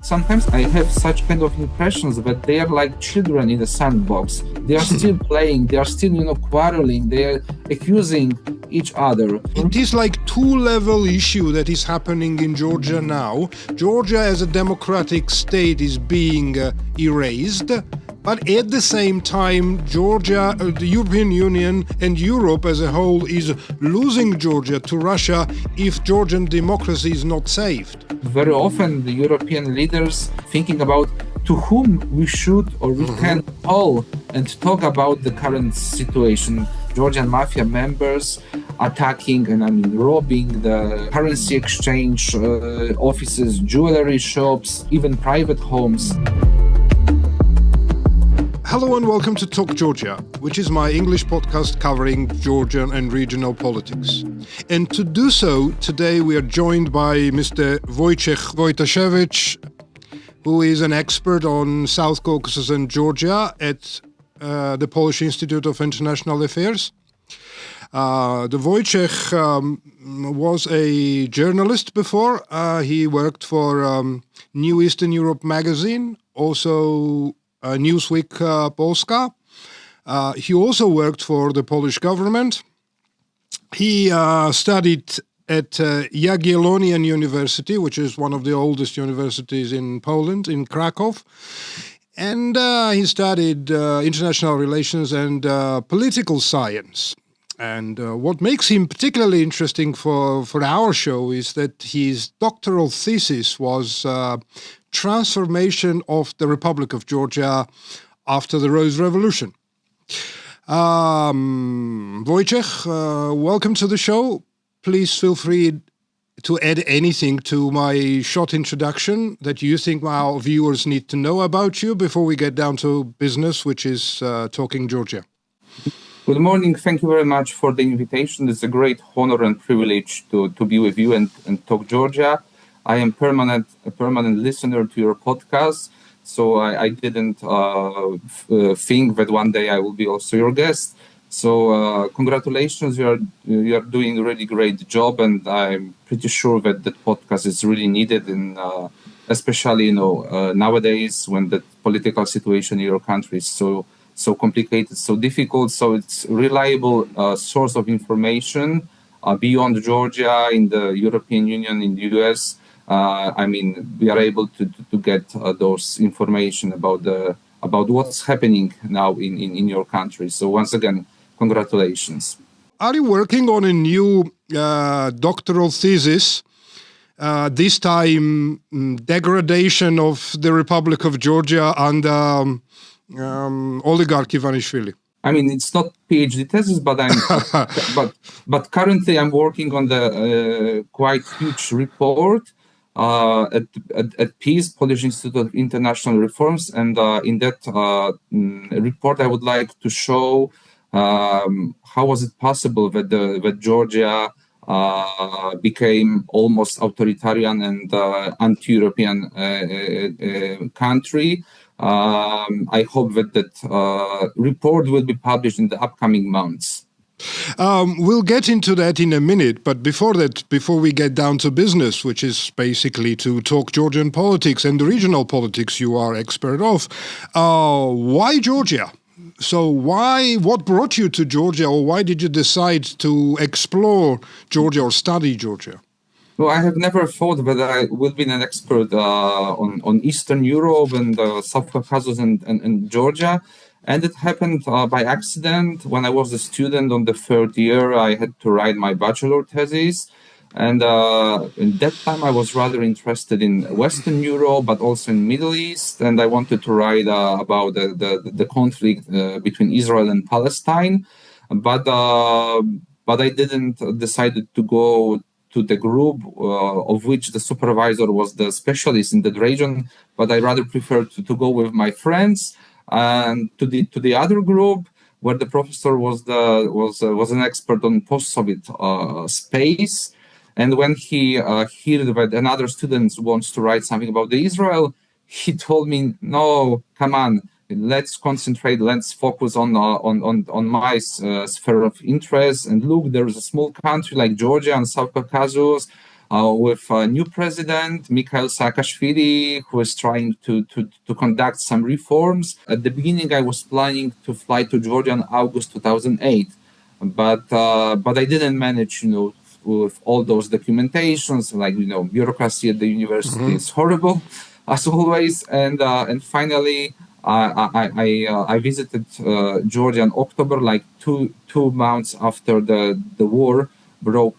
Sometimes I have such kind of impressions that they are like children in a sandbox. They are still playing, they are still, quarreling, they are accusing each other. It is like two-level issue that is happening in Georgia now. Georgia as a democratic state is being erased. But at the same time, Georgia, the European Union and Europe as a whole is losing Georgia to Russia if Georgian democracy is not saved. Very often the European leaders thinking about to whom we should or we can call and talk about the current situation. Georgian mafia members attacking and robbing the currency exchange offices, jewelry shops, even private homes. Hello and welcome to Talk Georgia, which is my English podcast covering Georgian and regional politics. And to do so, today we are joined by Mr. Wojciech Wojtasiewicz, who is an expert on South Caucasus and Georgia at the Polish Institute of International Affairs. The Wojciech was a journalist before. He worked for New Eastern Europe magazine, also Newsweek Polska. He also worked for the Polish government. He studied at Jagiellonian University, which is one of the oldest universities in Poland, in Krakow. And he studied international relations and political science. And what makes him particularly interesting for our show is that his doctoral thesis was transformation of the Republic of Georgia after the Rose Revolution. Wojciech, welcome to the show. Please feel free to add anything to my short introduction that you think our viewers need to know about you before we get down to business, which is talking Georgia. Good morning. Thank you very much for the invitation. It's a great honor and privilege to be with you and talk Georgia. I am a permanent listener to your podcast, so I didn't think that one day I will be also your guest. So congratulations, you are doing a really great job, and I'm pretty sure that podcast is really needed, in especially nowadays when the political situation in your country is so complicated, so difficult. So it's reliable source of information beyond Georgia, in the European Union, in the US. We are able to get those information about what's happening now in your country. So once again, congratulations. Are you working on a new doctoral thesis? This time, degradation of the Republic of Georgia under oligarch Ivanishvili. It's not PhD thesis, but but currently I'm working on the quite huge report at PISM, Polish Institute of International Reforms, and in that report I would like to show how was it possible that Georgia became almost authoritarian and anti-European country. I hope that report will be published in the upcoming months. We'll get into that in a minute, but before we get down to business, which is basically to talk Georgian politics and the regional politics you are expert of, why Georgia? So what brought you to Georgia, or why did you decide to explore Georgia or study Georgia? Well, I have never thought that I would be an expert on Eastern Europe and South Caucasus and Georgia. And it happened by accident. When I was a student on the third year, I had to write my bachelor thesis. And in that time, I was rather interested in Western Europe, but also in Middle East. And I wanted to write about the conflict between Israel and Palestine. But I didn't decide to go to the group of which the supervisor was the specialist in that region. But I rather preferred to go with my friends and to the other group, where the professor was an expert on post-Soviet space. And when he heard that another student wants to write something about the Israel, he told me, "No, come on, let's concentrate, let's focus on my sphere of interest. And look, there is a small country like Georgia and South Caucasus. with a new president, Mikhail Saakashvili, who is trying to conduct some reforms. At the beginning, I was planning to fly to Georgia in August 2008, but I didn't manage, with all those documentations, like, bureaucracy at the university is horrible, as always. And finally, I visited Georgia in October, like two months after the war broke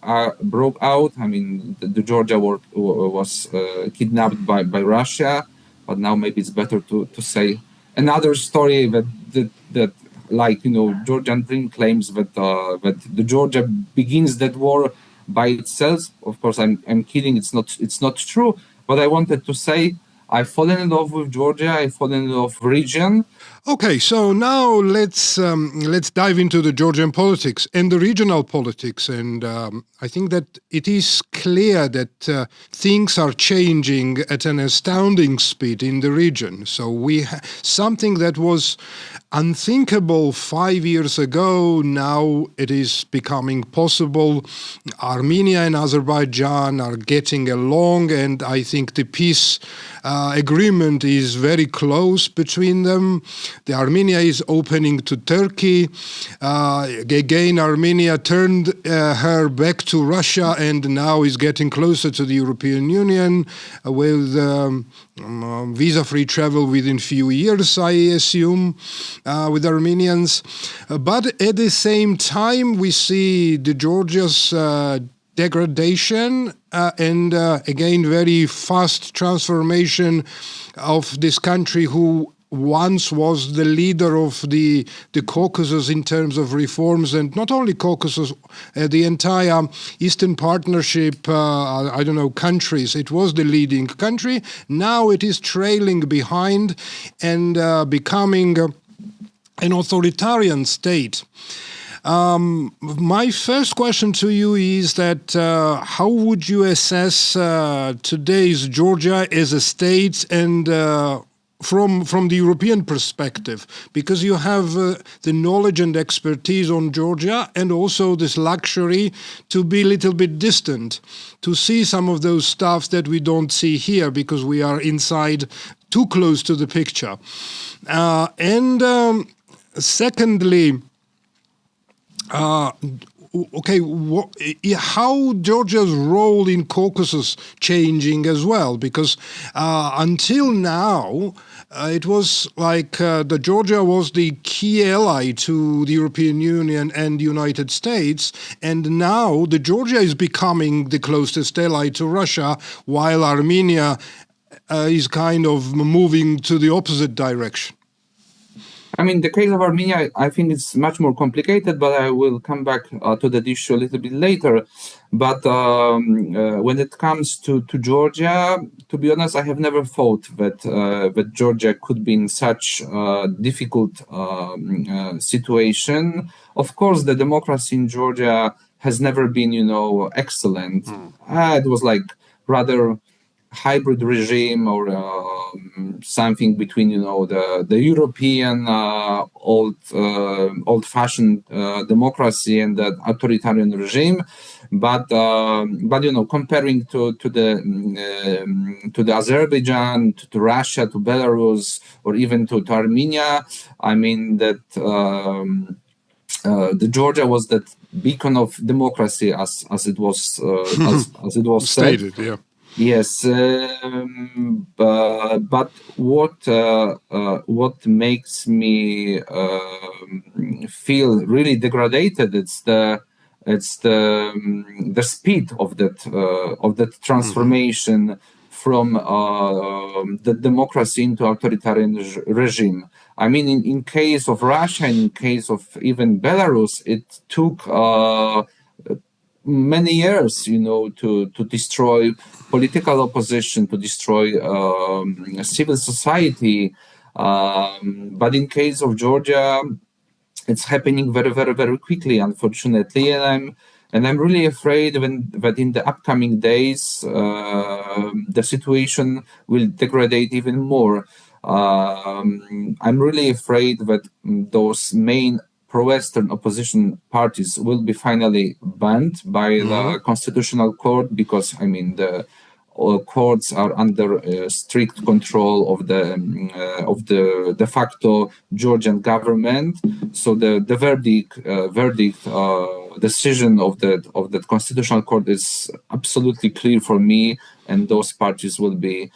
out. I mean, the Georgia war was kidnapped by Russia, but now maybe it's better to say another story that like, Georgian Dream claims that the Georgia begins that war by itself. Of course, I'm kidding. It's not true. But I wanted to say I fallen in love with Georgia. I fallen in love with region. Okay, so now let's dive into the Georgian politics and the regional politics, and I think that it is clear that things are changing at an astounding speed in the region. So something that was unthinkable 5 years ago, now it is becoming possible. Armenia and Azerbaijan are getting along, and I think the peace agreement is very close between them. The Armenia is opening to Turkey. Again, Armenia turned her back to Russia and now is getting closer to the European Union with visa-free travel within few years, I assume, with Armenians. But at the same time, we see the Georgia's degradation and again very fast transformation of this country who once was the leader of the Caucasus in terms of reforms, and not only Caucasus, the entire Eastern Partnership, countries. It was the leading country. Now it is trailing behind and becoming an authoritarian state. My first question to you is that how would you assess today's Georgia as a state and from the European perspective, because you have the knowledge and expertise on Georgia and also this luxury to be a little bit distant, to see some of those stuff that we don't see here because we are inside too close to the picture. Secondly, how Georgia's role in Caucasus changing as well? Because until now, it was like the Georgia was the key ally to the European Union and the United States, and now the Georgia is becoming the closest ally to Russia, while Armenia is kind of moving to the opposite direction. I mean, the case of Armenia, I think it's much more complicated, but I will come back to that issue a little bit later. But when it comes to Georgia, to be honest, I have never thought that Georgia could be in such a difficult situation. Of course, the democracy in Georgia has never been, excellent. It was like rather hybrid regime or something between the European old-fashioned democracy and the authoritarian regime, but comparing to the Azerbaijan, to Russia, to Belarus, or even to Armenia, I mean that the Georgia was that beacon of democracy as it was as it was stated, said. yeah. Yes, but what makes me feel really degraded? It's the speed of that transformation from the democracy into authoritarian regime. I mean, in case of Russia, and in case of even Belarus, it took many years, to destroy political opposition, to destroy civil society. But in case of Georgia, it's happening very, very, very quickly, unfortunately. And I'm really afraid that in the upcoming days, the situation will degrade even more. I'm really afraid that those main pro-Western opposition parties will be finally banned by the Constitutional Court, because I mean the courts are under strict control of the de facto Georgian government. So the verdict decision of the Constitutional Court is absolutely clear for me, and those parties will be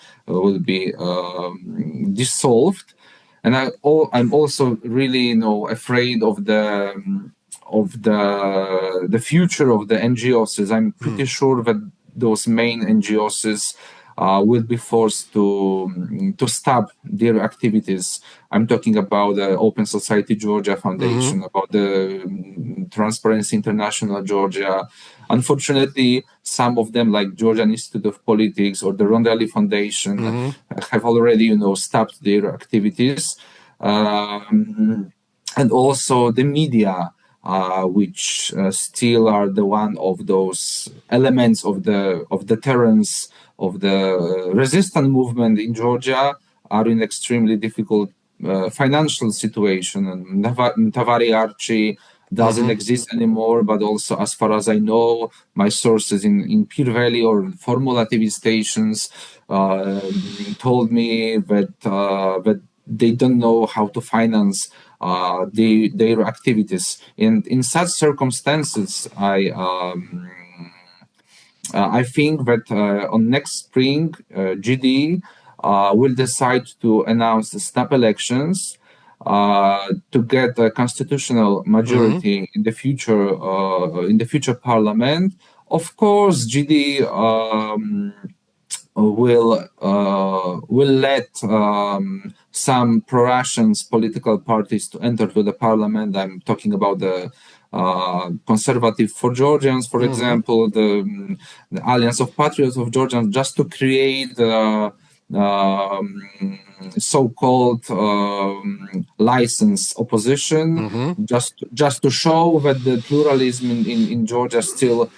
dissolved. And I'm also really afraid of the future of the NGOs. I'm pretty sure that those main NGOs will be forced to stop their activities. I'm talking about the Open Society Georgia Foundation, about the Transparency International Georgia. Unfortunately, some of them, like Georgian Institute of Politics or the Rondelli Foundation, have already, stopped their activities. And also the media, which still are the one of those elements of the deterrence of the resistance movement in Georgia, are in extremely difficult financial situation. And Tavari Archie doesn't exist anymore, but also, as far as I know, my sources in Peer Valley or former TV stations told me that they don't know how to finance their activities. And in such circumstances, I think that on next spring, GD will decide to announce the snap elections to get a constitutional majority in the future parliament. Of course, GD will let some pro-Russian political parties to enter to the parliament. I'm talking about the Conservative for Georgians, for example, the Alliance of Patriots of Georgians, just to create so-called licensed opposition, just to show that the pluralism in Georgia still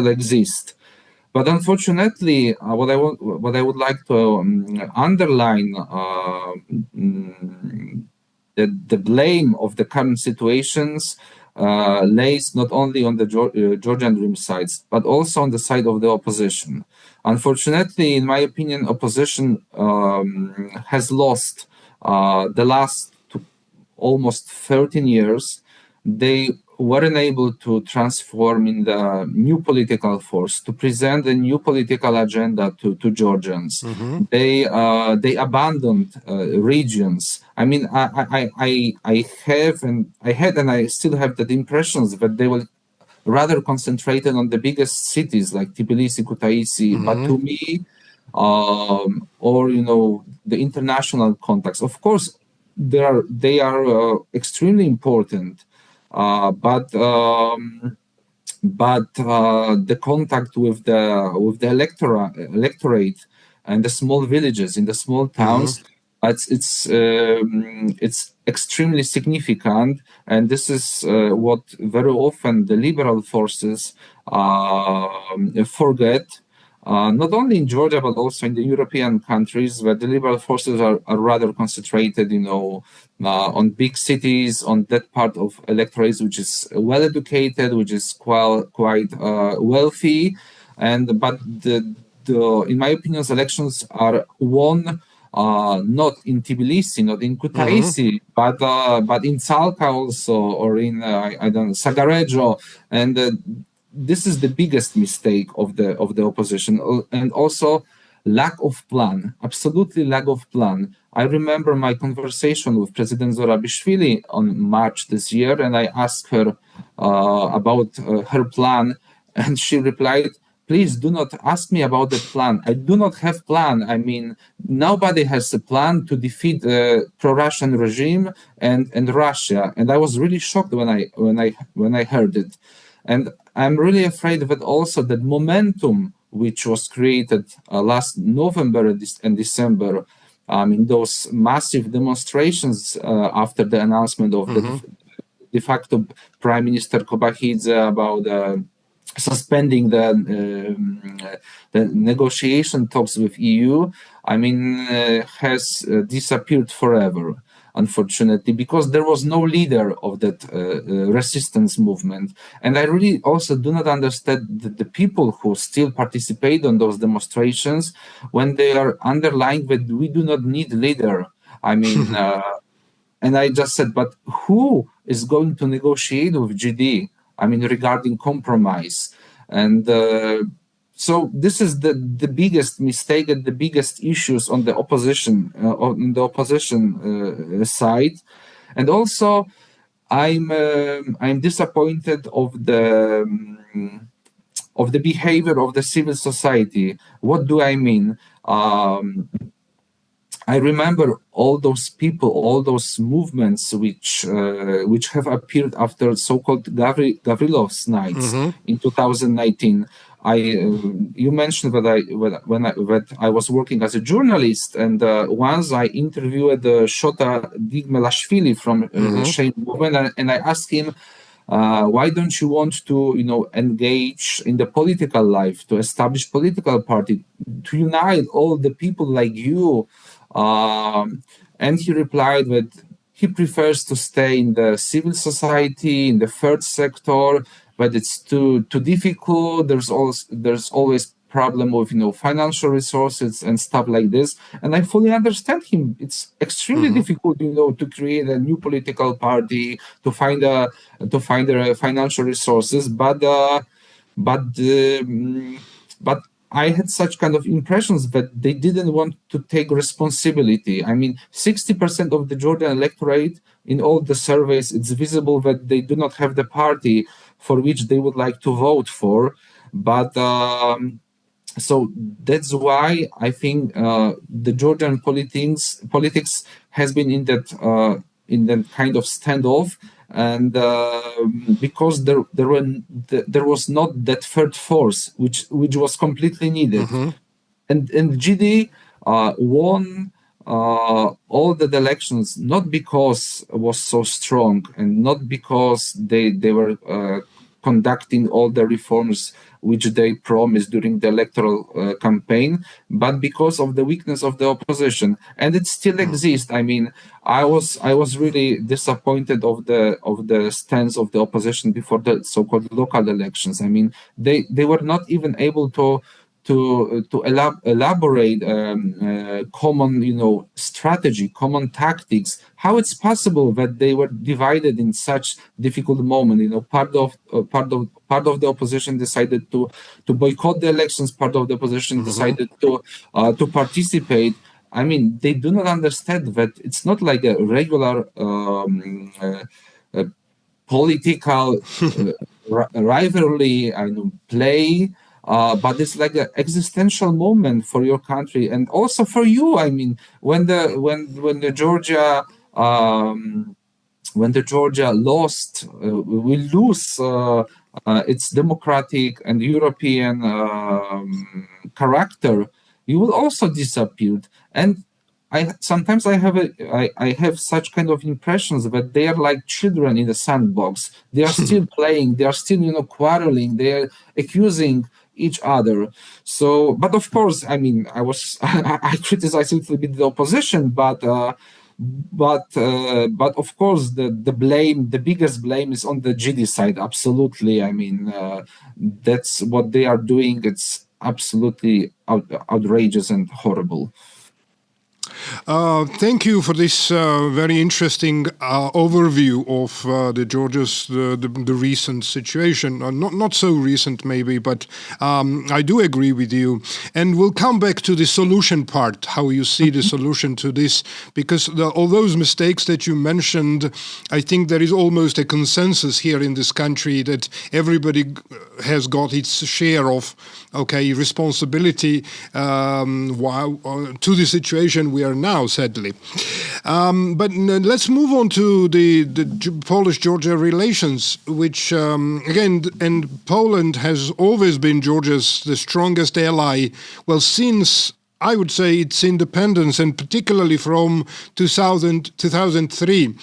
exists. But unfortunately, what I would like to underline, the blame of the current situations lays not only on the Georgian Dream sides, but also on the side of the opposition. Unfortunately, in my opinion, opposition has lost the last almost 13 years. They weren't able to transform in the new political force, to present a new political agenda to Georgians. They abandoned regions. I mean, I had and I still have the impressions that they were rather concentrated on the biggest cities like Tbilisi, Kutaisi, Batumi, or the international contacts. Of course, they are extremely important. But the contact with the electorate and the small villages in the small towns, it's extremely significant, and this is what very often the liberal forces forget. Not only in Georgia, but also in the European countries, where the liberal forces are rather concentrated, on big cities, on that part of electorate which is well educated, which is quite wealthy, but in my opinion, elections are won not in Tbilisi, not in Kutaisi, but in Salka also, or in I don't know, Sagarejo, and this is the biggest mistake of the opposition, and also lack of plan, absolutely lack of plan. I remember my conversation with President Zorabishvili on March this year, and I asked her about her plan, and she replied, "Please do not ask me about the plan. I do not have plan. I mean, nobody has a plan to defeat the pro-Russian regime and Russia." And I was really shocked when I heard it. And I'm really afraid that also that momentum which was created last November and December, in those massive demonstrations after the announcement of the de facto Prime Minister Kobachidze about suspending the negotiation talks with EU, has disappeared forever. unfortunately, because there was no leader of that resistance movement. And I really also do not understand the people who still participate on those demonstrations when they are underlying that we do not need leader. I mean, and I just said, but who is going to negotiate with GD? I mean, regarding compromise. And so this is the biggest mistake and the biggest issues on the opposition side. And also, I'm disappointed of the behavior of the civil society. What do I mean? I remember all those people, all those movements which have appeared after so-called Gavrilov's nights in 2019. You mentioned that I was working as a journalist, and once I interviewed Shota Digmelashvili from Shame Movement, and I asked him, why don't you want to, engage in the political life, to establish political party, to unite all the people like you? And he replied that he prefers to stay in the civil society, in the third sector, but it's too difficult. There's always problem with financial resources and stuff like this. And I fully understand him. It's extremely difficult, to create a new political party, to find financial resources. But I had such kind of impressions that they didn't want to take responsibility. I mean, 60% of the Georgian electorate in all the surveys, it's visible that they do not have the party for which they would like to vote for. But so that's why I think the Georgian politics has been in that kind of standoff, and because there was not that third force which was completely needed, and GD won all the elections not because it was so strong and not because they were conducting all the reforms which they promised during the electoral campaign, but because of the weakness of the opposition, and it still exists. I mean, I was really disappointed of the stance of the opposition before the so-called local elections. I mean, they were not even able to elaborate common strategy, common tactics. How it's possible that they were divided in such difficult moment? Part of the opposition decided to boycott the elections. Part of the opposition decided to participate. I mean, they do not understand that it's not like a regular political rivalry play. But it's like an existential moment for your country and also for you. I mean, when the Georgia lost, will lose its democratic and European character, you will also disappear. And sometimes I have such kind of impressions that they are like children in a sandbox. They are still playing. They are still quarreling. They are accusing each other. So, but of course, I mean, I criticized a little bit the opposition, but of course, the biggest blame is on the GD side. Absolutely. I mean, that's what they are doing. It's absolutely outrageous and horrible. Thank you for this very interesting overview of Georgia's the recent situation. Not so recent, maybe, but I do agree with you. And we'll come back to the solution part, how you see the solution to this, because all those mistakes that you mentioned, I think there is almost a consensus here in this country that everybody has got its share of responsibility to the situation we are now, sadly. But let's move on to the Polish-Georgia relations, which, again, and Poland has always been Georgia's the strongest ally, well, since, I would say, its independence, and particularly from 2003.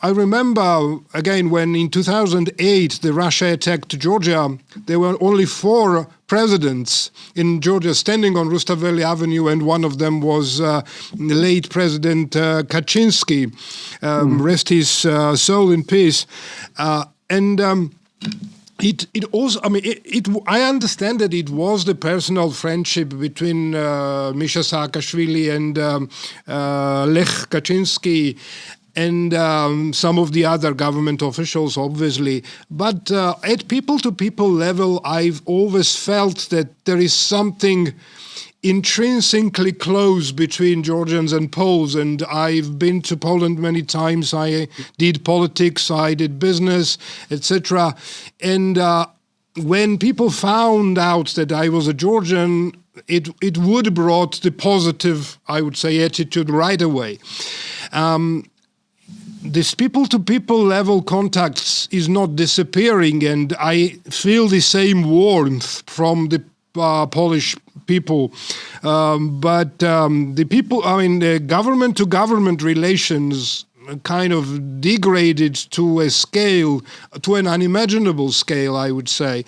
I remember, again, when in 2008 the Russia attacked Georgia, there were only 4 presidents in Georgia standing on Rustaveli Avenue, and one of them was the late President Kaczynski, rest his soul in peace. It also, I mean, I understand that it was the personal friendship between Misha Saakashvili and Lech Kaczynski and some of the other government officials, obviously. But at people-to-people level, I've always felt that there is something intrinsically close between Georgians and Poles. And I've been to Poland many times. I did politics, I did business, etc. And when people found out that I was a Georgian, it would have brought the positive, I would say, attitude right away. This people-to-people level contacts is not disappearing, and I feel the same warmth from the Polish people. But the people, I mean, the government-to-government relations kind of degraded to a scale, to an unimaginable scale, I would say.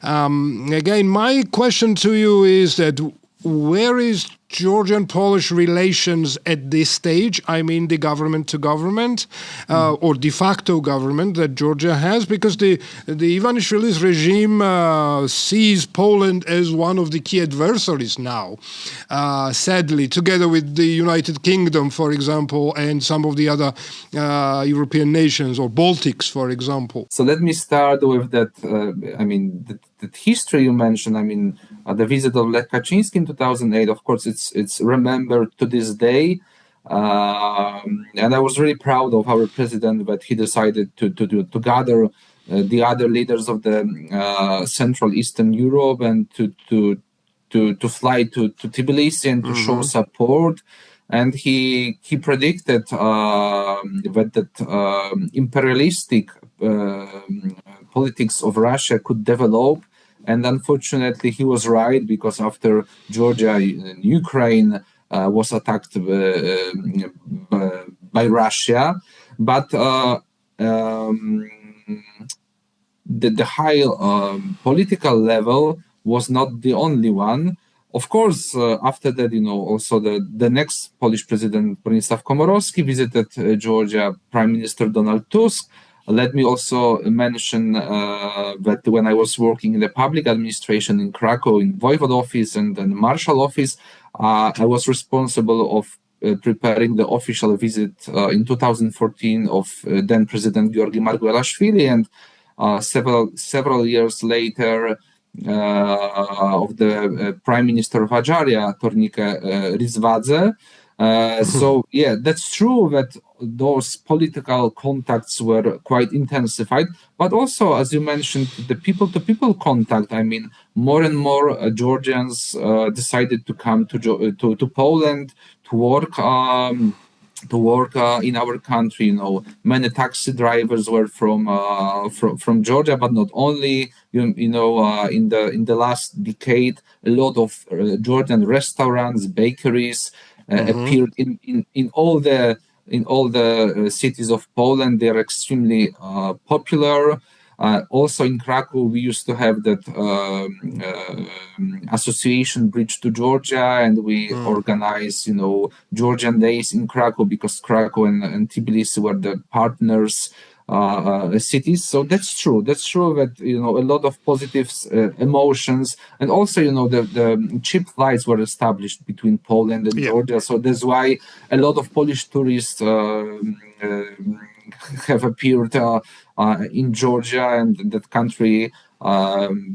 Again, my question to you is that where is Georgian-Polish relations at this stage? I mean, the government-to-government or de facto government that Georgia has, because the Ivanishvili's regime sees Poland as one of the key adversaries now, sadly, together with the United Kingdom, for example, and some of the other European nations, or Baltics, for example. So let me start with that, that history you mentioned. I mean, the visit of Lech Kaczynski in 2008, of course, it's remembered to this day. And I was really proud of our president that he decided to gather the other leaders of the Central Eastern Europe and to fly to Tbilisi and to show support. And he predicted that imperialistic politics of Russia could develop. And unfortunately, he was right, because after Georgia and Ukraine was attacked by Russia, but the high political level was not the only one. Of course, after that, also the next Polish president, Bronisław Komorowski, visited Georgia, Prime Minister Donald Tusk. Let me also mention that when I was working in the public administration in Krakow, in Voivode office and the Marshal office, I was responsible of preparing the official visit in 2014 of then President Giorgi Rukhadze, and several years later of the Prime Minister of Adžarija, Tornike Rizvadze. So yeah, that's true that those political contacts were quite intensified, but also, as you mentioned, the people-to-people contact. I mean, more and more Georgians decided to come to Poland to work in our country. Many taxi drivers were from Georgia, but not only. In the last decade, a lot of Georgian restaurants, bakeries appeared in all the cities of Poland. They are extremely popular. Also in Krakow, we used to have that association Bridge to Georgia, and we organize, Georgian days in Krakow, because Krakow and Tbilisi were the partners cities. So that's true. That's true that, a lot of positive emotions, and also, the cheap flights were established between Poland and Georgia. So that's why a lot of Polish tourists have appeared in Georgia, and that country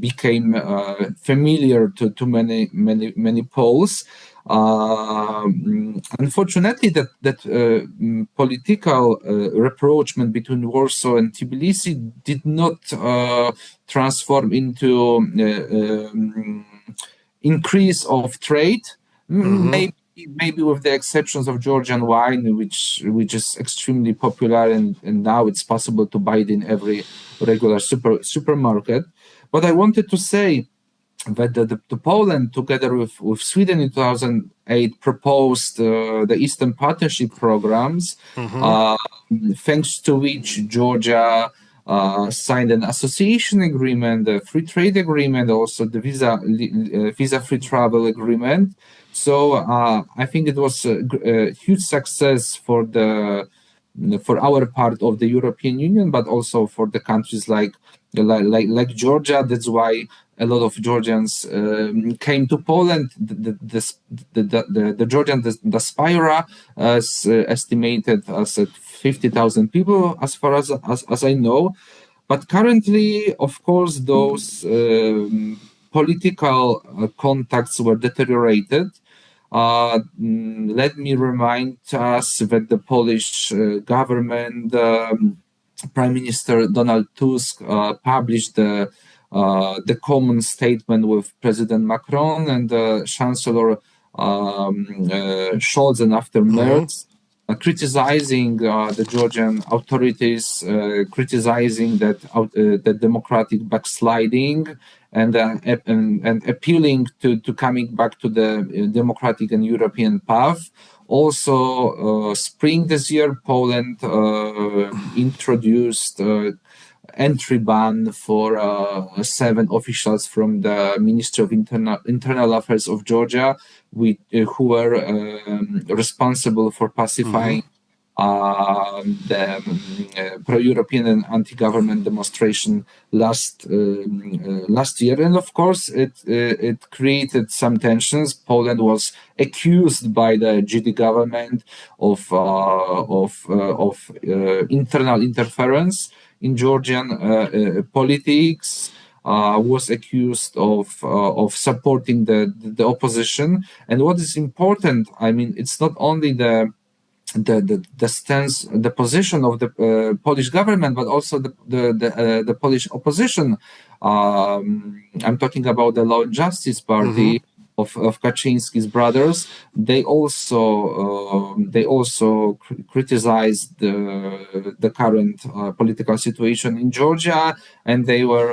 became familiar to many Poles. Unfortunately, that political rapprochement between Warsaw and Tbilisi did not transform into increase of trade. Maybe with the exceptions of Georgian wine, which is extremely popular, and now it's possible to buy it in every regular supermarket. But I wanted to say that the Poland, together with Sweden in 2008, proposed the Eastern Partnership programs, thanks to which Georgia signed an association agreement, a free trade agreement, also the visa-free travel agreement. So I think it was a huge success for our part of the European Union, but also for the countries like Georgia. That's why a lot of Georgians came to Poland. The Georgian diaspora is estimated as at 50,000 people, as far as I know. But currently, of course, those political contacts were deteriorated. Let me remind us that the Polish government, Prime Minister Donald Tusk, published the common statement with President Macron and Chancellor Scholz, and after Merz, criticizing the Georgian authorities, criticizing that democratic backsliding, and appealing to coming back to the democratic and European path. Also, spring this year, Poland introduced entry ban for 7 officials from the Ministry of Internal Affairs of Georgia, who were responsible for pacifying the pro-European and anti-government demonstration last year. And of course, it created some tensions. Poland was accused by the GD government of internal interference in Georgian politics, was accused of supporting the opposition. And what is important, I mean, it's not only the stance, the position of the Polish government, but also the Polish opposition. I'm talking about the Law and Justice Party of Kaczynski's brothers. They also criticized the current political situation in Georgia, and they were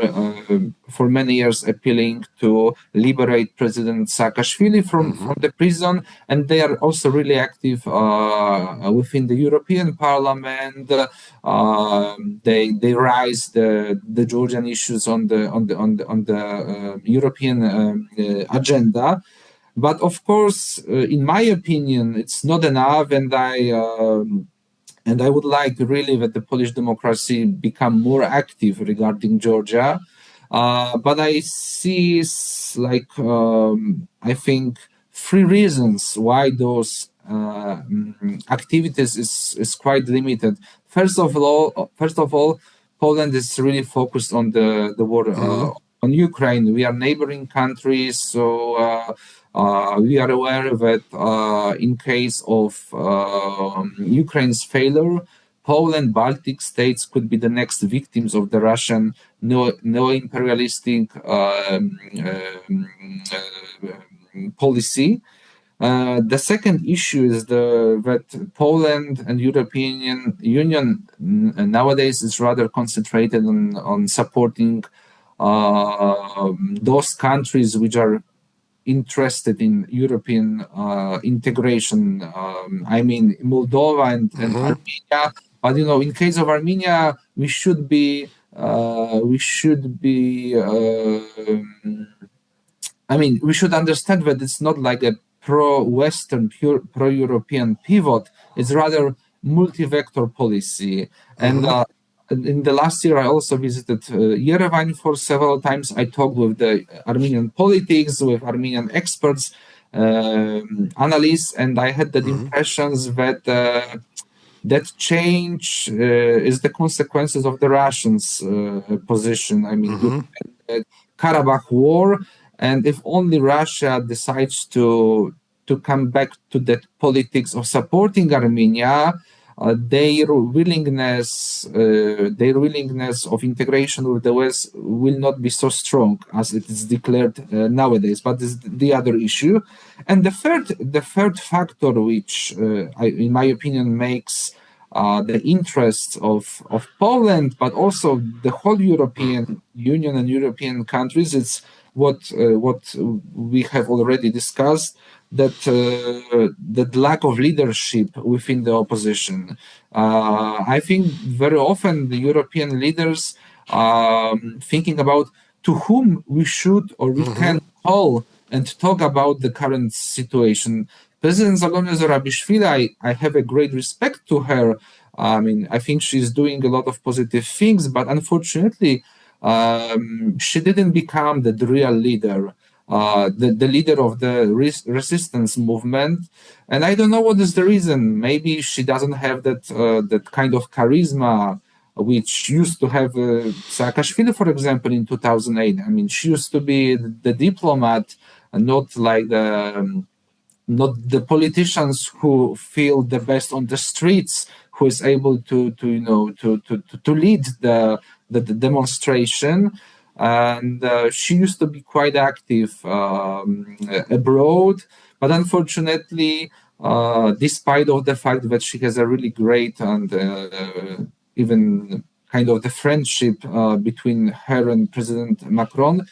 for many years appealing to liberate President Saakashvili from the prison. And they are also really active within the European Parliament. They raise the Georgian issues on the European agenda. But of course, in my opinion, it's not enough, and I would like really that the Polish democracy become more active regarding Georgia. But I see I think 3 reasons why those activities is quite limited. First of all, Poland is really focused on the war on Ukraine. We are neighboring countries, so we are aware that in case of Ukraine's failure, Poland, Baltic states could be the next victims of the Russian neo-imperialistic policy. The second issue is that Poland and European Union nowadays is rather concentrated on supporting those countries which are interested in European integration. I mean, Moldova and Armenia. But in case of Armenia, we should be. We should understand that it's not like a pro-Western, pro-European pivot. It's rather multi-vector policy. And in the last year, I also visited Yerevan for several times. I talked with the Armenian politics, with Armenian experts, analysts, and I had the impressions that that change is the consequences of the Russians' position. I mean, Karabakh war, and if only Russia decides to come back to that politics of supporting Armenia, their willingness of integration with the West will not be so strong as it is declared nowadays. But this is the other issue. And the third factor, which, in my opinion, makes the interests of Poland, but also the whole European Union and European countries, it's what we have already discussed, that lack of leadership within the opposition. I think very often the European leaders thinking about to whom we should or we can call and talk about the current situation. President Zalona Zorabishvili, I have a great respect to her. I mean, I think she's doing a lot of positive things, but unfortunately, she didn't become the real leader, the leader of the resistance movement. And I don't know what is the reason. Maybe she doesn't have that kind of charisma which used to have Saakashvili, for example, in 2008. I mean, she used to be the diplomat, and not the politicians who feel the best on the streets, who is able to lead the demonstration. And she used to be quite active abroad, but unfortunately, despite of the fact that she has a really great and even kind of the friendship between her and President Macron.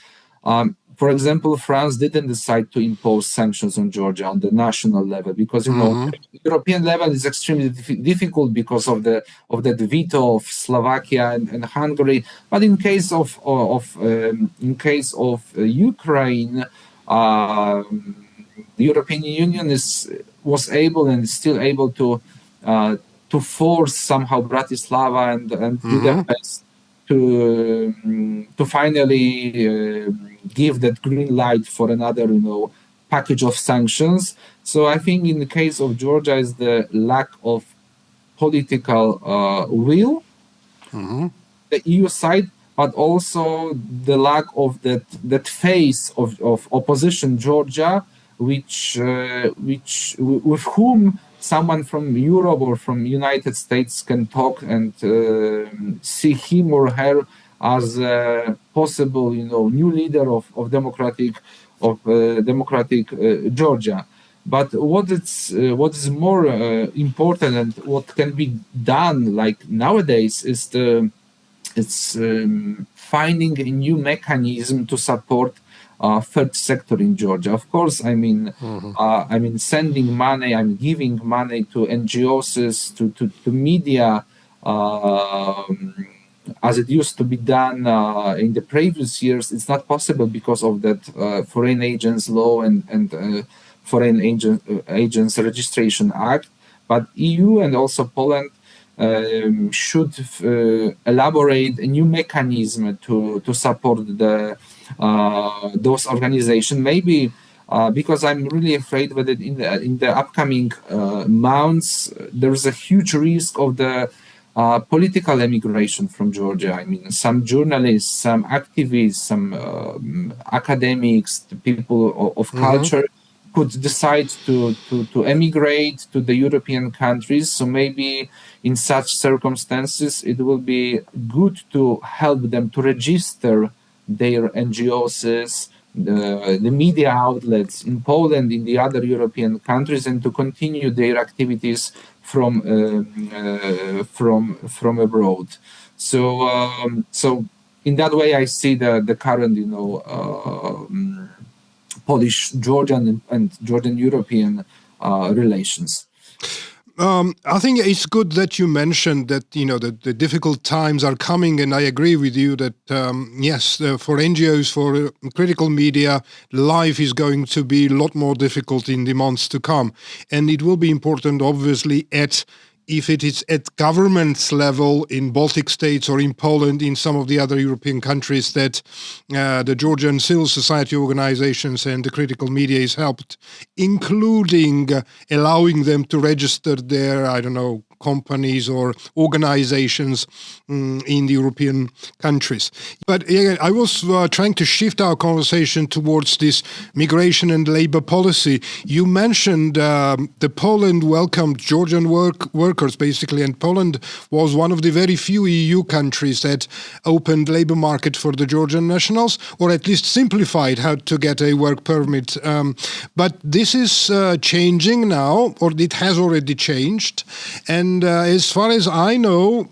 For example, France didn't decide to impose sanctions on Georgia on the national level because the European level is extremely difficult because of that veto of Slovakia and Hungary. But in case of Ukraine, the European Union was able and is still able to force somehow Bratislava and Budapest to finally give that green light for another package of sanctions. So I think in the case of Georgia is the lack of political will, the EU side, but also the lack of that face of opposition Georgia, with whom someone from Europe or from United States can talk and see him or her as a possible, new leader of democratic Georgia. But what is more important and what can be done like nowadays is finding a new mechanism to support third sector in Georgia. Of course, I mean sending money, I'm giving money to NGOs, to media, as it used to be done in the previous years. It's not possible because of that Foreign Agents Law and Foreign Agents Registration Act. But EU and also Poland should elaborate a new mechanism to support those organizations. Maybe because I'm really afraid that in the upcoming months there is a huge risk of the political emigration from Georgia. I mean, some journalists, some activists, some academics, people of culture could decide to emigrate to the European countries. So maybe in such circumstances, it will be good to help them to register their NGOs, the media outlets in Poland, in the other European countries, and to continue their activities from abroad. So in that way, I see the current, Polish, Georgian, and Georgian European relations. I think it's good that you mentioned that the difficult times are coming, and I agree with you that yes, for NGOs, for critical media, life is going to be a lot more difficult in the months to come, and it will be important, obviously, if it is at government's level in Baltic states or in Poland, in some of the other European countries, that the Georgian civil society organizations and the critical media is helped, including allowing them to register their, companies or organizations in the European countries. But again, I was trying to shift our conversation towards this migration and labor policy. You mentioned the Poland welcomed Georgian workers, basically, and Poland was one of the very few EU countries that opened labor market for the Georgian nationals, or at least simplified how to get a work permit. But this is changing now, or it has already changed, and And as far as I know,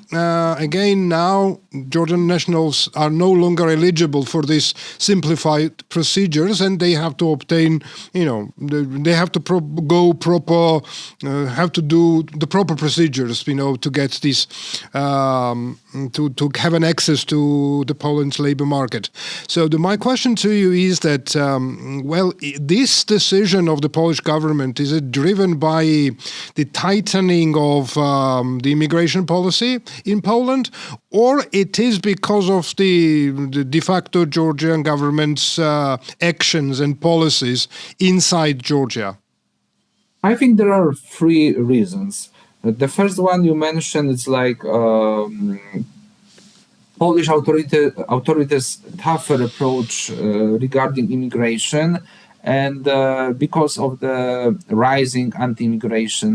again, now Georgian nationals are no longer eligible for these simplified procedures, and they have to obtain, they have to have to do the proper procedures, to get this, to have an access to the Poland's labor market. So my question to you is that, this decision of the Polish government, is it driven by the tightening of the immigration policy in Poland, or it is because of the de facto Georgian government's actions and policies inside Georgia? I think there are three reasons. The first one you mentioned is like Polish authorities' tougher approach regarding immigration, and because of the rising anti-immigration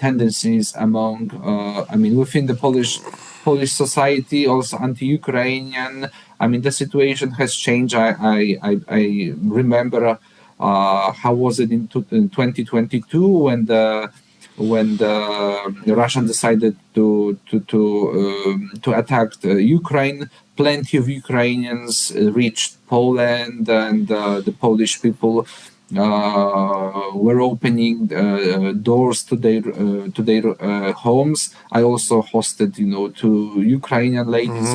tendencies among, within the Polish society, also anti-Ukrainian. The situation has changed. I remember how was it in 2022 when the Russians decided to attack Ukraine. Plenty of Ukrainians reached Poland, and the Polish people were opening doors to their homes. I also hosted, two Ukrainian ladies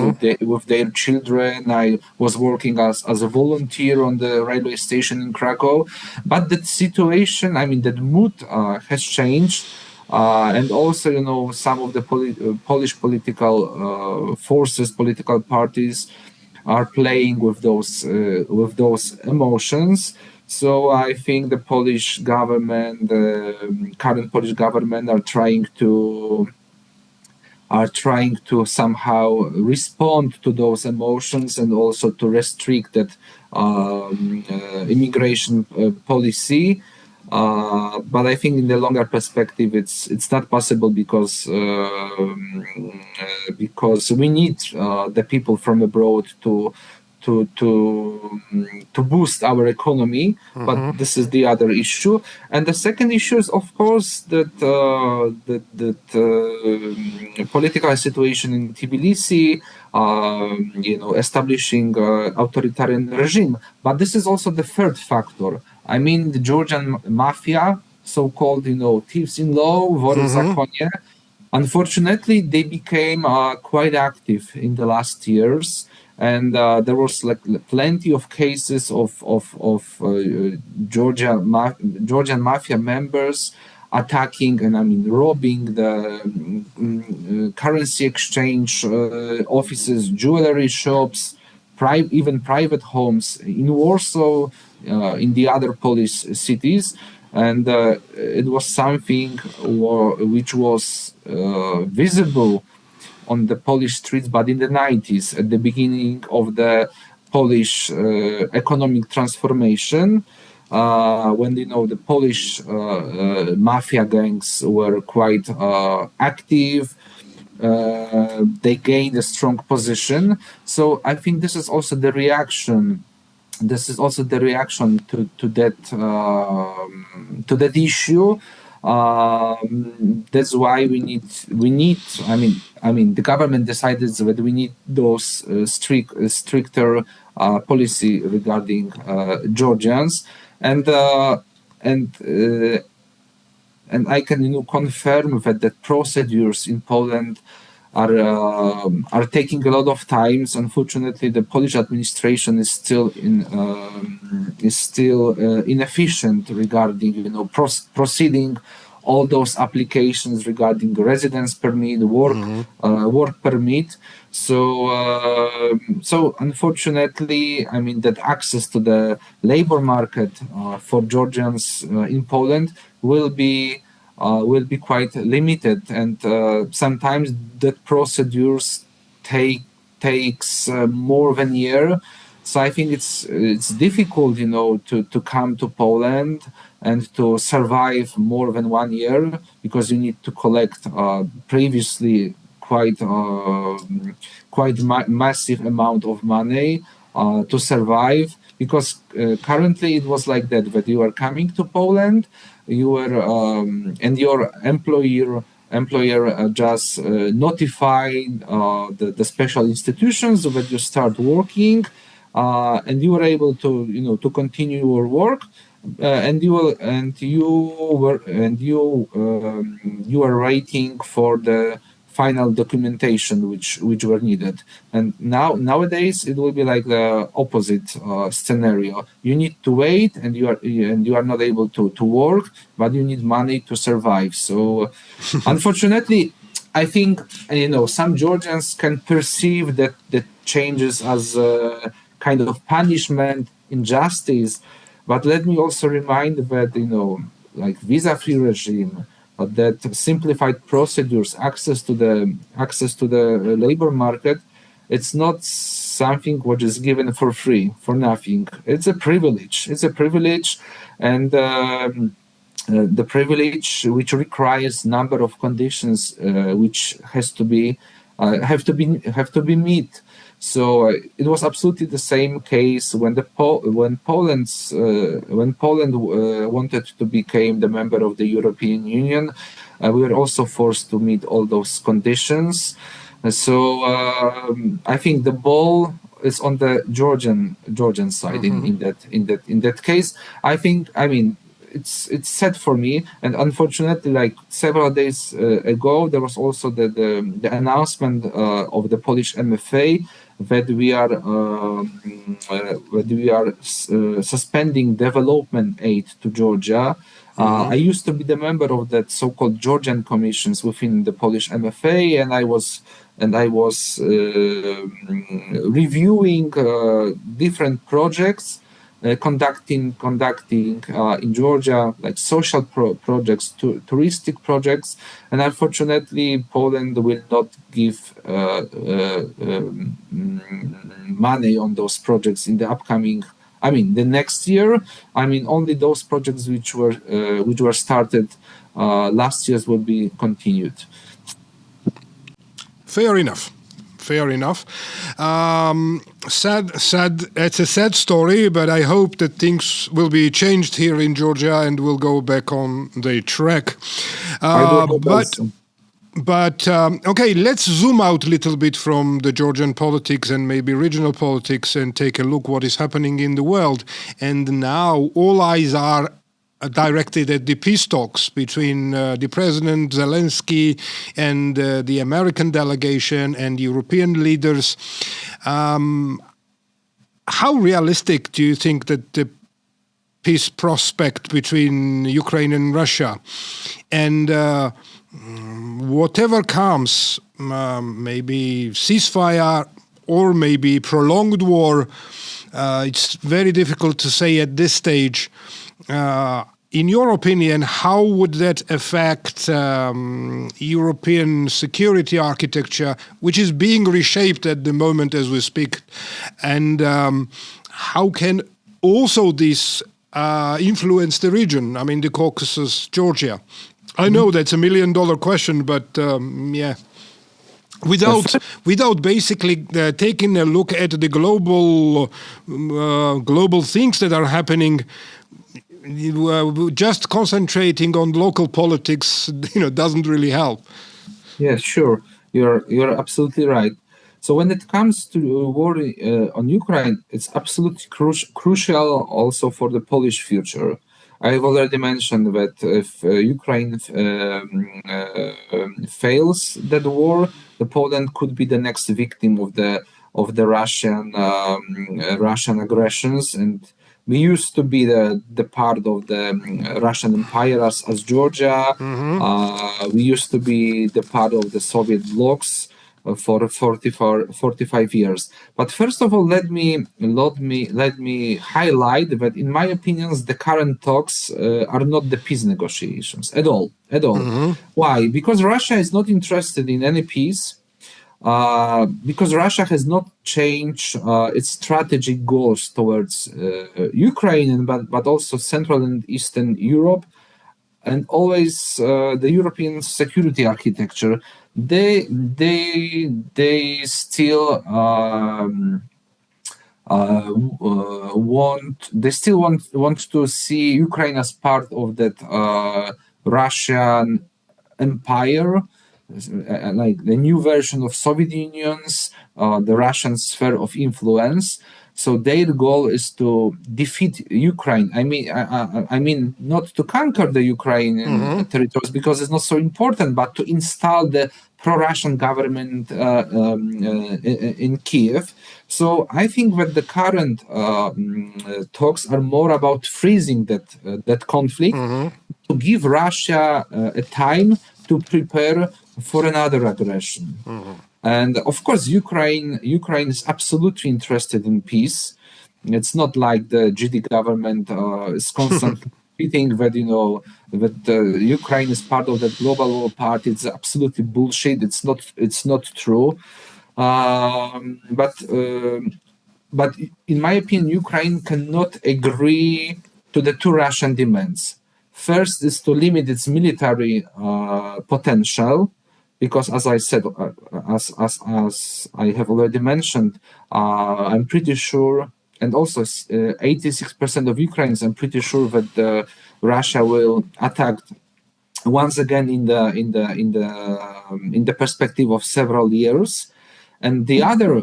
with their children. I was working as a volunteer on the railway station in Krakow. But the situation, the mood has changed. And also, some of the Polish political forces, political parties, are playing with those emotions. So I think the Polish government, the current Polish government, are trying to somehow respond to those emotions, and also to restrict that immigration policy. But I think in the longer perspective, it's not possible because we need the people from abroad to boost our economy. But this is the other issue. And the second issue is, of course, that political situation in Tbilisi, establishing authoritarian regime. But this is also the third factor. The Georgian mafia, so-called, thieves in law, wory w zakonie. Unfortunately, they became quite active in the last years, and there was plenty of cases of Georgian mafia members attacking and robbing the currency exchange offices, jewelry shops, even private homes in Warsaw, in the other Polish cities. And it was something which was visible on the Polish streets, but in the 90s, at the beginning of the Polish economic transformation, when the Polish mafia gangs were quite active. They gained a strong position. So I think this is also the reaction. This is also the reaction to that issue. That's why we need. The government decided that we need those stricter policy regarding Georgians, and I can confirm that the procedures in Poland are taking a lot of time. Unfortunately, the Polish administration is still inefficient regarding proceeding all those applications regarding residence permit, work permit. So unfortunately, that access to the labor market for Georgians in Poland will be quite limited, and sometimes that procedures takes more than a year. So I think it's difficult, to come to Poland and to survive more than 1 year, because you need to collect previously quite massive amount of money. to survive, because currently it was like that you are coming to Poland, you were and your employer just notified the special institutions that you start working, and you were able to to continue your work, and you are waiting for the final documentation which were needed. And nowadays it will be like the opposite scenario. You need to wait, and you are not able to work, but you need money to survive. So unfortunately, I think some Georgians can perceive that changes as a kind of punishment, injustice. But let me also remind that like visa-free regime, that simplified procedures, access to the labor market, it's not something which is given for free, for nothing. It's a privilege. It's a privilege, and the privilege which requires number of conditions which have to be met. So it was absolutely the same case when Poland wanted to become the member of the European Union. We were also forced to meet all those conditions. So I think the ball is on the Georgian side in that case. I mean, it's sad for me, and unfortunately, like several days ago, there was also the announcement of the Polish MFA that we are suspending development aid to Georgia. I used to be the member of that so-called Georgian commissions within the Polish MFA, and I was reviewing different projects, conducting in Georgia, like social projects, touristic projects, and unfortunately, Poland will not give money on those projects in the upcoming. I mean, the next year. I mean, only those projects which were started last year will be continued. Fair enough. Fair enough. Sad. It's a sad story, but I hope that things will be changed here in Georgia and will go back on the track. But okay, let's zoom out a little bit from the Georgian politics and maybe regional politics and take a look what is happening in the world. And now all eyes are directed at the peace talks between the President Zelensky and the American delegation and European leaders. How realistic do you think that the peace prospect between Ukraine and Russia, and whatever comes, maybe ceasefire or maybe prolonged war, it's very difficult to say at this stage. In your opinion, how would that affect European security architecture, which is being reshaped at the moment as we speak? And how can also this influence the region? I mean, the Caucasus, Georgia. I know that's $1 million question, but yeah. Without basically taking a look at the global things that are happening, just concentrating on local politics, doesn't really help. Yes, sure. You're absolutely right. So when it comes to war on Ukraine, it's absolutely crucial also for the Polish future. I've already mentioned that if Ukraine fails that war, Poland could be the next victim of the Russian aggressions, and we used to be the part of the Russian Empire as Georgia. We used to be the part of the Soviet blocs for 45 years. But first of all, let me highlight that, in my opinions, the current talks are not the peace negotiations at all. Why? Because Russia is not interested in any peace. Because Russia has not changed its strategic goals towards Ukraine, but also Central and Eastern Europe, and always the European security architecture. They still want to see Ukraine as part of that Russian empire, like the new version of Soviet Unions, the Russian sphere of influence. So their goal is to defeat Ukraine. I mean, not to conquer the Ukrainian territories because it's not so important, but to install the pro-Russian government in Kiev. So I think that the current talks are more about freezing that conflict, to give Russia a time to prepare for another aggression. And of course, Ukraine is absolutely interested in peace. It's not like the GD government is constantly repeating that Ukraine is part of that global war party. It's absolutely bullshit. It's not true. But in my opinion, Ukraine cannot agree to the two Russian demands. First is to limit its military potential, because, as I said, as I have already mentioned, I'm pretty sure, and also 86% of Ukrainians, I'm pretty sure that Russia will attack once again in the perspective of several years. And the other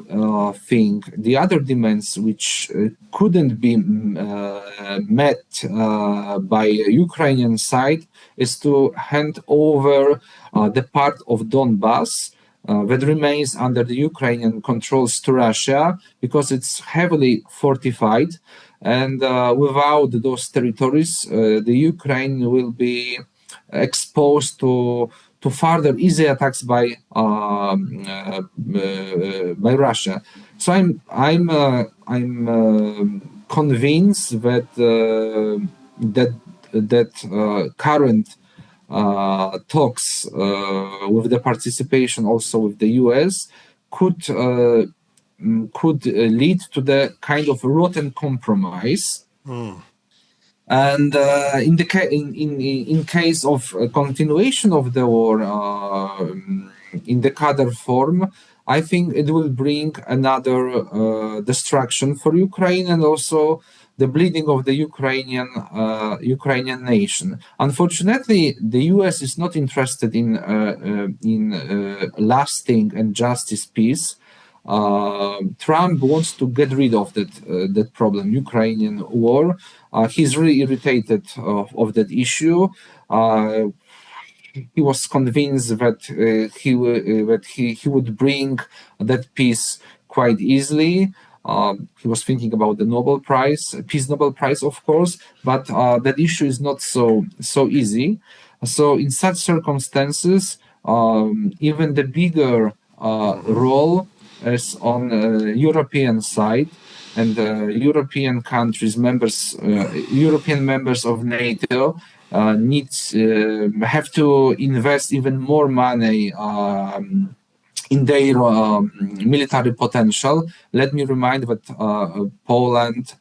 the other demands which couldn't be met by Ukrainian side is to hand over the part of Donbas that remains under the Ukrainian controls to Russia, because it's heavily fortified. And without those territories, the Ukraine will be exposed to further easy attacks by Russia. So I'm convinced that current talks with the participation also with the US could lead to the kind of rotten compromise. And in case of continuation of the war in the Qatar form, I think it will bring another destruction for Ukraine, and also the bleeding of the Ukrainian nation. Unfortunately, the US is not interested in lasting and justice peace. Trump wants to get rid of that problem, Ukrainian war. He's really irritated of that issue. He was convinced that he would bring that peace quite easily. He was thinking about the Peace Nobel Prize, of course, but that issue is not so easy. So in such circumstances, even the bigger role is on European side, and European countries, European members of NATO have to invest even more money in their military potential. Let me remind that Poland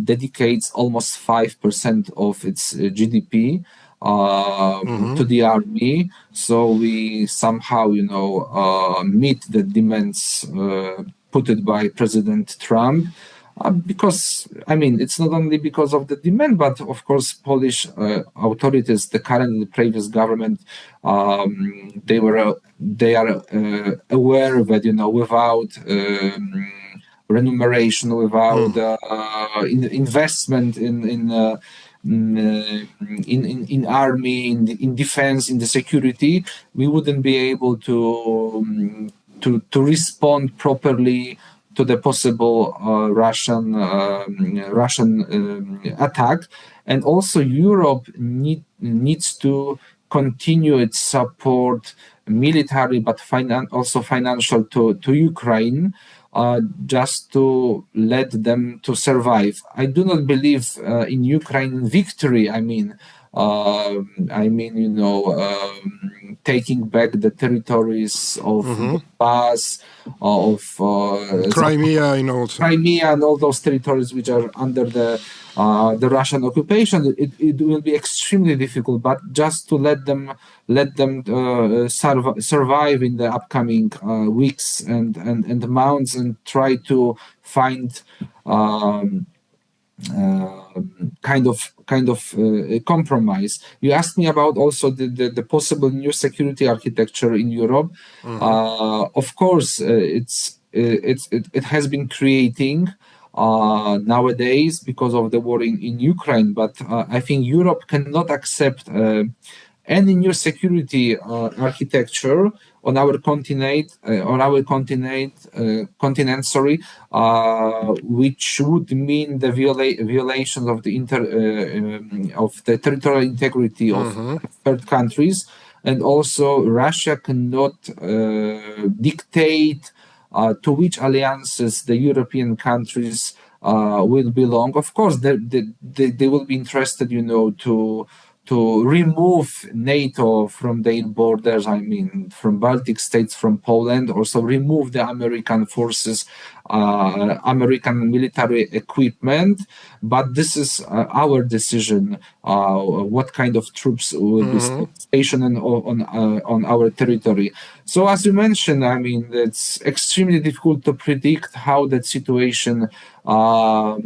dedicates almost 5% of its GDP to the army. So we somehow, meet the demands put it by President Trump. Because, I mean, it's not only because of the demand, but of course, Polish authorities, the current and the previous government, they are aware that, without remuneration, without investment in army, in defense, in the security, we wouldn't be able to respond properly to the possible Russian attack. And also Europe needs to continue its support, military, but also financial to Ukraine, just to let them to survive. I do not believe in Ukraine victory. I mean, I mean, taking back the territories of Donbass, of Crimea, Crimea, and all those territories which are under the Russian occupation. It will be extremely difficult, but just to let them survive in the upcoming weeks and months, and try to find kind of compromise. You asked me about also the possible new security architecture in Europe. Of course, it has been creating nowadays because of the war in Ukraine, but I think Europe cannot accept any new security architecture on our continent, which would mean the violation of the territorial integrity of third countries, and also Russia cannot dictate to which alliances the European countries will belong. Of course, they will be interested, to remove NATO from their borders. I mean, from Baltic states, from Poland, also remove the American forces, American military equipment. But this is our decision, what kind of troops will be stationed on our territory. So, as you mentioned, I mean, it's extremely difficult to predict how that situation will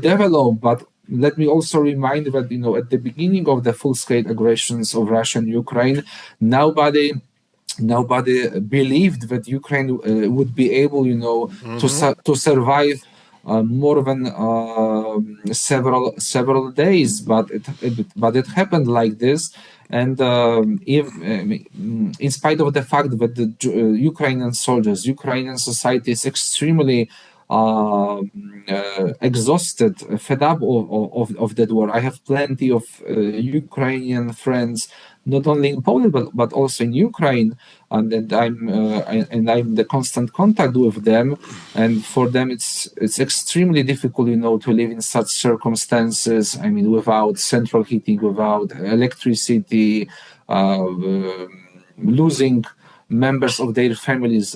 develop. But let me also remind that, at the beginning of the full-scale aggressions of Russia and Ukraine, nobody believed that Ukraine would be able, to survive more than several days. But it happened like this. And in spite of the fact that the Ukrainian soldiers, Ukrainian society is extremely exhausted, fed up of that war. I have plenty of Ukrainian friends, not only in Poland but also in Ukraine, and I'm in constant contact with them. And for them, it's extremely difficult, to live in such circumstances. I mean, without central heating, without electricity, losing members of their families,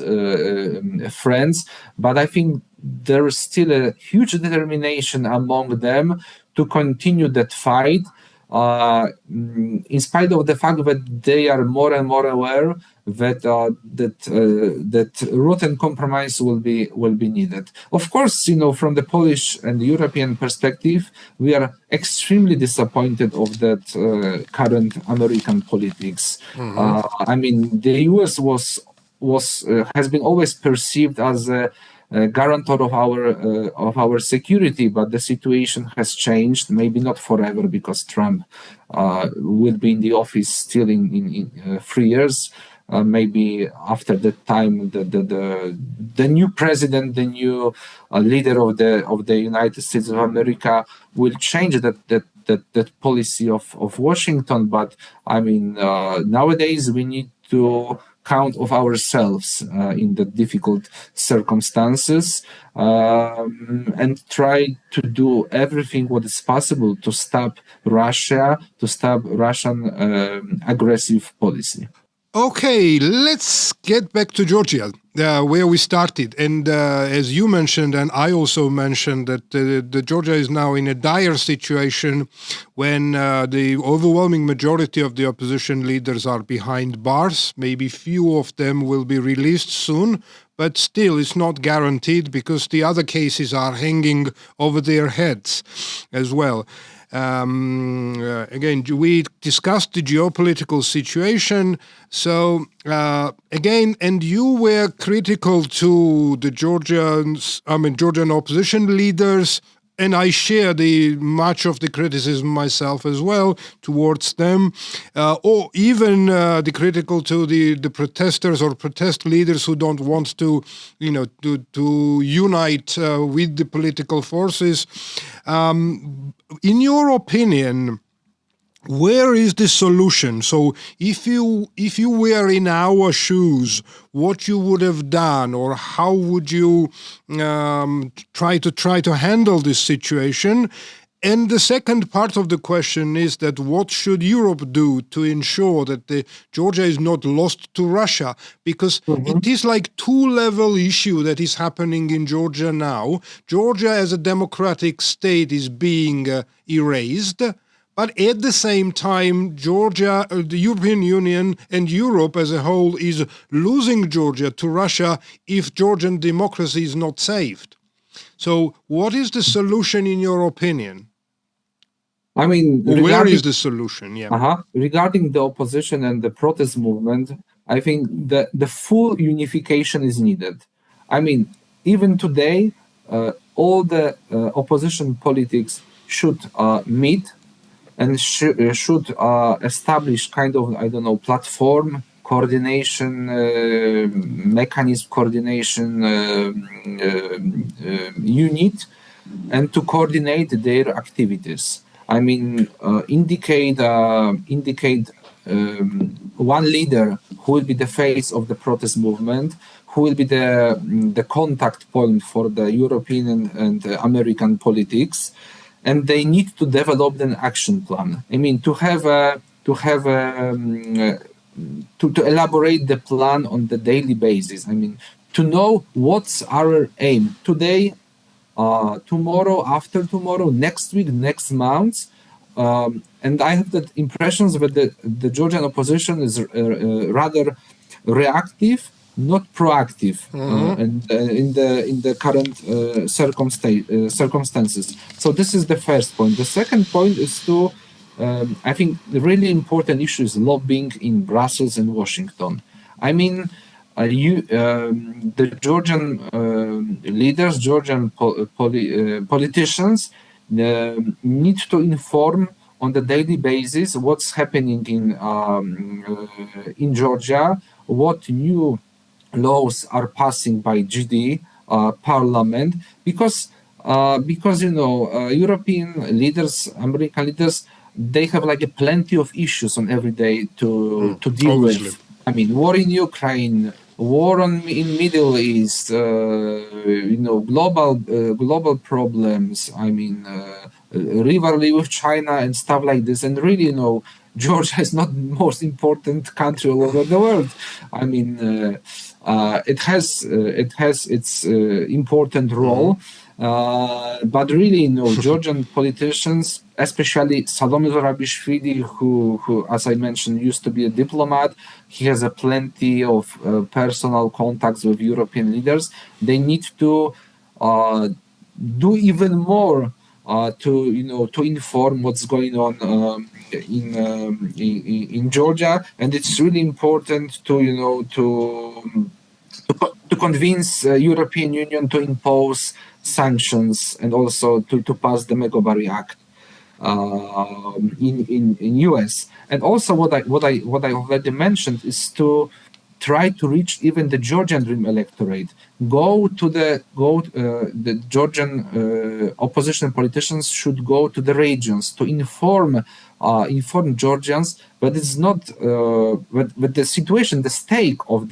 friends. But I think there is still a huge determination among them to continue that fight, in spite of the fact that they are more and more aware that route and compromise will be needed. Of course, from the Polish and European perspective, we are extremely disappointed of that current American politics. I mean, the US has been always perceived as a guarantor of our security, but the situation has changed. Maybe not forever, because Trump will be in the office still in 3 years. Maybe after that time, the new president, the new leader of the United States of America will change that policy of Washington. But I mean, nowadays we need to count of ourselves in the difficult circumstances, and try to do everything what is possible to stop Russia, to stop Russian aggressive policy. Okay, let's get back to Georgia, where we started. And as you mentioned, and I also mentioned, that the Georgia is now in a dire situation when the overwhelming majority of the opposition leaders are behind bars. Maybe few of them will be released soon, but still it's not guaranteed, because the other cases are hanging over their heads as well. Again, we discussed the geopolitical situation. So again, and you were critical to the Georgian opposition leaders, and I share much of the criticism myself as well towards them, or even the critical to the protesters or protest leaders who don't want to, to unite with the political forces. In your opinion, where is the solution? So if you were in our shoes, what you would have done, or how would you try to handle this situation? And the second part of the question is that what should Europe do to ensure that Georgia is not lost to Russia? Because it is like two-level issue that is happening in Georgia now. Georgia as a democratic state is being erased. But at the same time, Georgia, the European Union and Europe as a whole is losing Georgia to Russia if Georgian democracy is not saved. So what is the solution in your opinion? I mean, where is the solution? Yeah. Regarding the opposition and the protest movement, I think the full unification is needed. I mean, even today, all the opposition politics should meet and should establish kind of, I don't know, platform, coordination, mechanism, coordination unit, and to coordinate their activities. I mean, indicate one leader who will be the face of the protest movement, who will be the contact point for the European and American politics, and they need to develop an action plan. I mean, to elaborate the plan on the daily basis. I mean, to know what's our aim today, tomorrow, after tomorrow, next week, next month. And I have the impressions that the Georgian opposition is rather reactive, not proactive, and in the current circumstances. So this is the first point. The second point is to, I think, the really important issue is lobbying in Brussels and Washington. I mean, the Georgian leaders, Georgian politicians need to inform on the daily basis what's happening in Georgia, what new laws are passing by GD parliament, because European leaders, American leaders, they have like plenty of issues on every day to deal with. I mean, war in Ukraine, war in Middle East, global problems. I mean, rivalry with China and stuff like this. And really, Georgia is not the most important country all over the world. I mean, it has its important role. But really, Georgian politicians, especially Salome Zorabishvili, who, as I mentioned, used to be a diplomat, he has plenty of personal contacts with European leaders. They need to do even more to inform what's going on in Georgia, and it's really important to convince European Union to impose sanctions and also to pass the Megabari Act in US. And also what I already mentioned is to try to reach even the Georgian Dream electorate. The Georgian opposition politicians should go to the regions to inform Georgians, but it's not but the situation, the stake of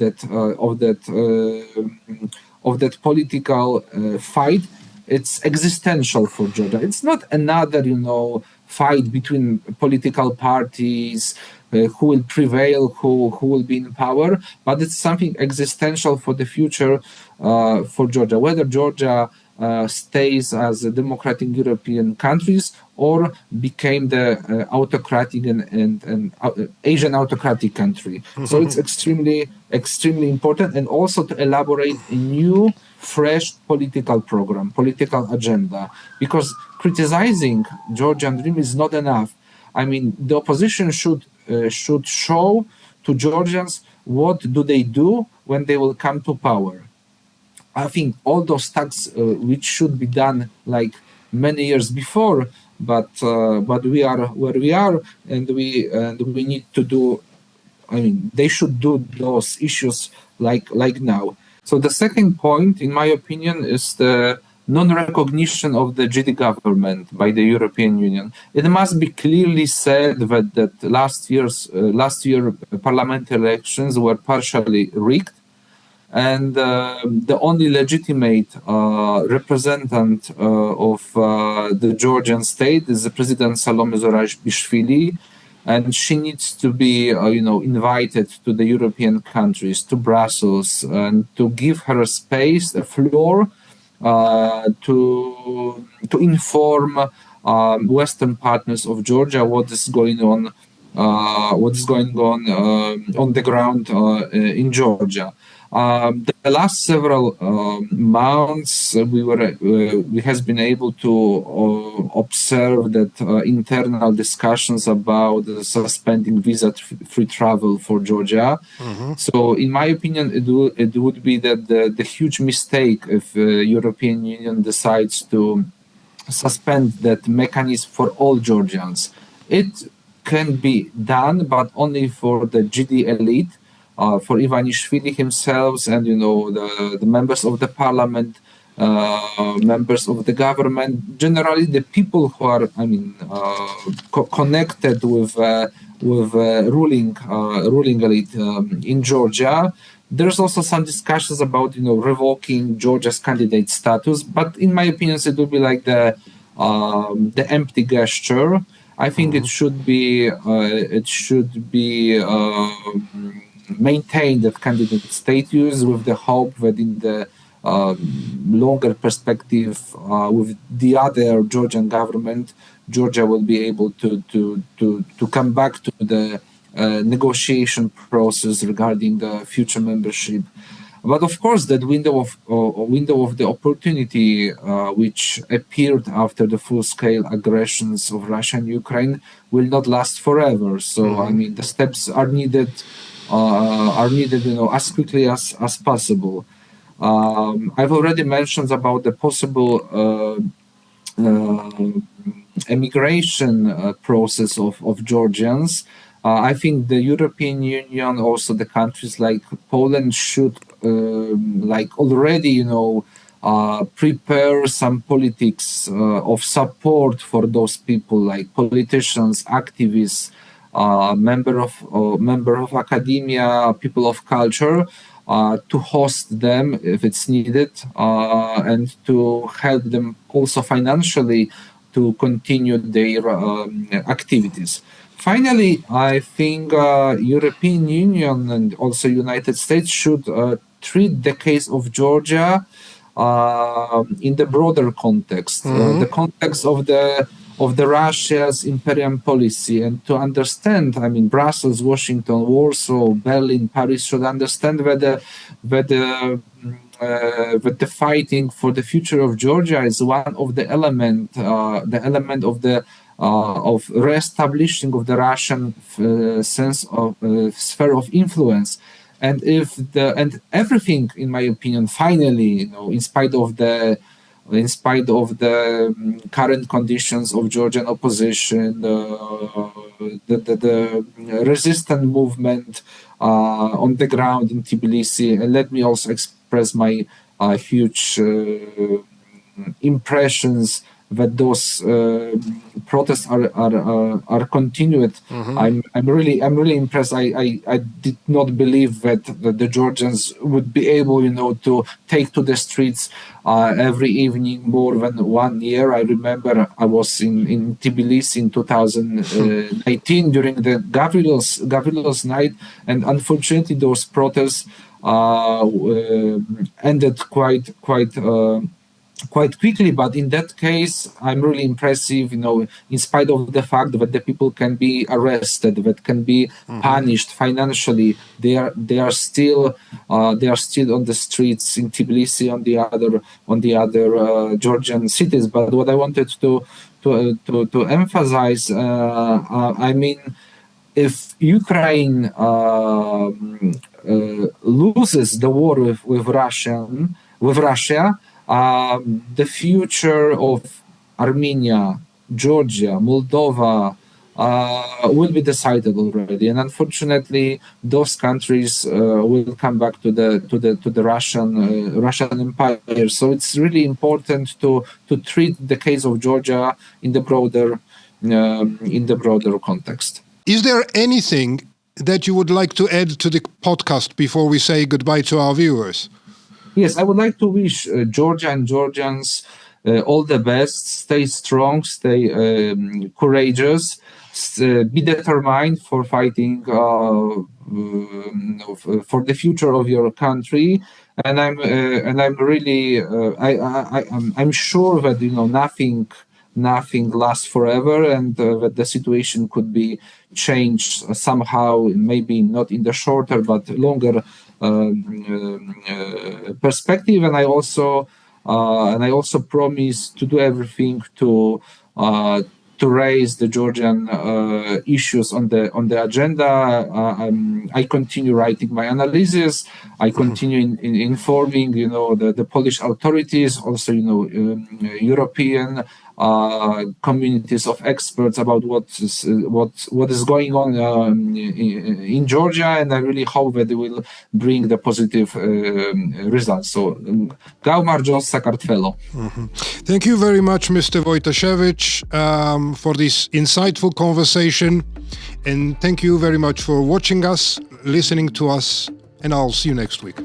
that political fight, it's existential for Georgia. It's not another fight between political parties, who will prevail, who will be in power, but it's something existential for the future for Georgia, whether Georgia stays as a democratic European countries or became the autocratic and Asian autocratic country. So it's extremely important, and also to elaborate a new, fresh political program, political agenda, because criticizing Georgian Dream is not enough. I mean, the opposition should show to Georgians what do they do when they will come to power. I think all those tasks which should be done like many years before, but we are where we are, and we need to do. I mean, they should do those issues like now. So the second point, in my opinion, is the non-recognition of the GD government by the European Union. It must be clearly said that last year parliamentary elections were partially rigged, and the only legitimate representative of the Georgian state is the President Salome Zuraishvili, and she needs to be, invited to the European countries, to Brussels, and to give her a space, a floor, to inform Western partners of Georgia what is going on, on the ground in Georgia. The last several months, we has been able to observe that internal discussions about suspending visa-free travel for Georgia. So, in my opinion, it would be that the huge mistake if European Union decides to suspend that mechanism for all Georgians. It can be done, but only for the GD elite, for Ivanishvili himself, and the members of the parliament, members of the government. Generally, the people who are, connected with ruling elite in Georgia. There's also some discussions about revoking Georgia's candidate status, but in my opinion, it would be like the empty gesture. I think it should be maintained that candidate status, with the hope that in the longer perspective, with the other Georgian government, Georgia will be able to come back to the negotiation process regarding the future membership. But of course, that window of the opportunity which appeared after the full-scale aggressions of Russia and Ukraine will not last forever. So the steps are needed as quickly as possible. I've already mentioned about the possible emigration process of Georgians. I think the European Union, also the countries like Poland, should already prepare some politics of support for those people, like politicians, activists, member of academia, people of culture, to host them if it's needed, and to help them also financially to continue their activities. Finally, I think European Union and also United States should treat the case of Georgia in the broader context, the context of the Russia's imperial policy, and to understand. Brussels, Washington, Warsaw, Berlin, Paris should understand that the fighting for the future of Georgia is one of the element of re-establishing of the Russian sense of sphere of influence. And and everything, in my opinion, finally, in spite of the current conditions of Georgian opposition, the resistant movement on the ground in Tbilisi, and let me also express my huge impressions that those protests are continued. I'm really impressed. I did not believe that the Georgians would be able, to take to the streets every evening more than 1 year. I remember I was in Tbilisi in 2019 during the Gavrilos night, and unfortunately those protests ended quite quickly. But in that case, I'm really impressive, in spite of the fact that the people can be arrested, that can be punished financially, they are still on the streets in Tbilisi, on the other Georgian cities. But what I wanted to emphasize, if Ukraine loses the war with Russia, the future of Armenia, Georgia, Moldova will be decided already, and unfortunately, those countries will come back to the Russian Empire. So it's really important to treat the case of Georgia in the broader context. Is there anything that you would like to add to the podcast before we say goodbye to our viewers? Yes, I would like to wish Georgia and Georgians all the best. Stay strong, stay courageous, be determined for fighting for the future of your country. And I'm really I'm sure that nothing lasts forever, and that the situation could be changed somehow, maybe not in the shorter but longer perspective. And I also promise to do everything to raise the Georgian issues on the agenda. I continue writing my analysis. I continue in informing, the Polish authorities, also, European communities of experts about what is going on in Georgia, and I really hope that they will bring the positive results. So, Gau Marjos Sakartvelo. Thank you very much, Mr. Wojtasiewicz, for this insightful conversation, and thank you very much for watching us, listening to us, and I'll see you next week.